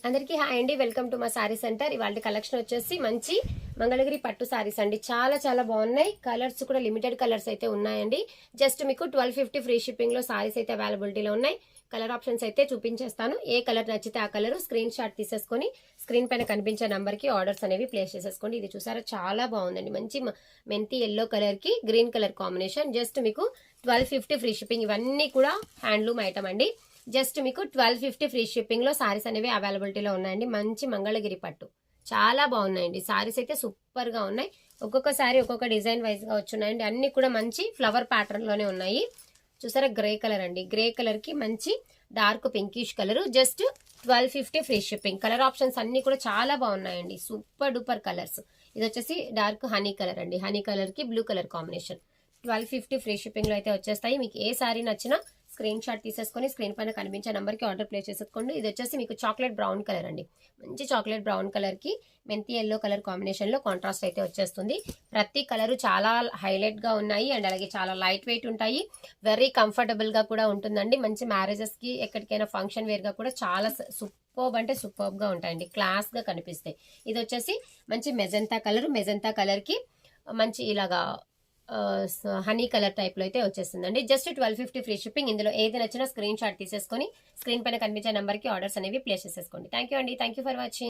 అందరికీ హాయ్ అండి, welcome to మా సారీ సెంటర్. ఇవాళ కలెక్షన్ వచ్చేసి మంచి మంగళగిరి పట్టు సారీస్ అండి. చాలా చాలా బాగున్నాయి. కలర్స్ కూడా లిమిటెడ్ కలర్స్ అయితే ఉన్నాయండి. జస్ట్ మీకు 1250 ఫ్రీ షిప్పింగ్ లో సారీస్ అయితే అవైలబిలిటీలో ఉన్నాయి. కలర్ ఆప్షన్స్ అయితే చూపించేస్తాను. ఏ కలర్ నచ్చితే ఆ కలర్ స్క్రీన్ షాట్ తీసేసుకొని స్క్రీన్ పైన కనిపించే నంబర్ కి ఆర్డర్స్ అనేవి ప్లేస్ చేసేసుకోండి. ఇది చూసారా, చాలా బాగుందండి. మంచి మెంతి ఎల్లో కలర్ కి గ్రీన్ కలర్ కాంబినేషన్. జస్ట్ మీకు 1250 ఫ్రీ షిప్పింగ్. ఇవన్నీ కూడా హ్యాండ్లూమ్ ఐటమ్ అండి. జస్ట్ మీకు 1250 ఫ్రీ షిప్పింగ్ లో సారీస్ అనేవి అవైలబిలిటీలో ఉన్నాయండి. మంచి మంగళగిరి పట్టు చాలా బాగున్నాయండి. సారీస్ అయితే సూపర్ గా ఉన్నాయి. ఒక్కొక్క సారీ ఒక్కొక్క డిజైన్ వైజ్ గా వచ్చున్నాయండి. అన్ని కూడా మంచి ఫ్లవర్ ప్యాటర్న్ లోనే ఉన్నాయి. చూసారా, గ్రే కలర్ అండి. గ్రే కలర్ కి మంచి dark pinkish colour. Just 1250 free shipping. Colour options అన్ని కూడా చాలా బాగున్నాయండి. Super duper colours. ఇది వచ్చేసి డార్క్ హనీ కలర్ అండి. హనీ కలర్ కి blue colour combination. 1250 free shipping లో అయితే వచ్చేస్తాయి. మీకు ఏ సారీ నచ్చినా స్క్రీన్ షాట్ తీసేసుకొని స్క్రీన్ పైన కనిపించే నంబర్ కి ఆర్డర్ ప్లేస్ చేసుకోండి. ఇది వచ్చేసి మీకు చాక్లెట్ బ్రౌన్ కలర్ అండి. మంచి చాక్లెట్ బ్రౌన్ కలర్ కి మెంతి ఎల్లో కలర్ కాంబినేషన్ లో కాంట్రాస్ట్ అయితే వచ్చేస్తుంది. ప్రతి కలర్ చాలా హైలైట్ గా ఉన్నాయి అండ్ అలాగే చాలా లైట్ వెయిట్ ఉంటాయి. వెరీ కంఫర్టబుల్ గా కూడా ఉంటుందండి. మంచి మ్యారేజెస్ కి ఎక్కడికైనా ఫంక్షన్ వేర్ గా కూడా చాలా సూపర్బ్ అంటే సూపర్బ్ గా ఉంటాయండి. క్లాస్ గా కనిపిస్తాయి. ఇది వచ్చేసి మంచి మెజంతా కలర్. మెజంతా కలర్ కి మంచి ఇలాగా హనీ కలర్ టైప్ లో అయితే వచ్చేస్తుందండి. Just 1250 free shipping. ఇందులో ఏది నచ్చినా స్క్రీన్ షాట్ తీసేసుకొని స్క్రీన్ పైన కనిపించే నంబర్ కి ఆర్డర్స్ అనేవి ప్లేస్ చేసేసుకోండి. థ్యాంక్ యూ అండి. Thank you for watching.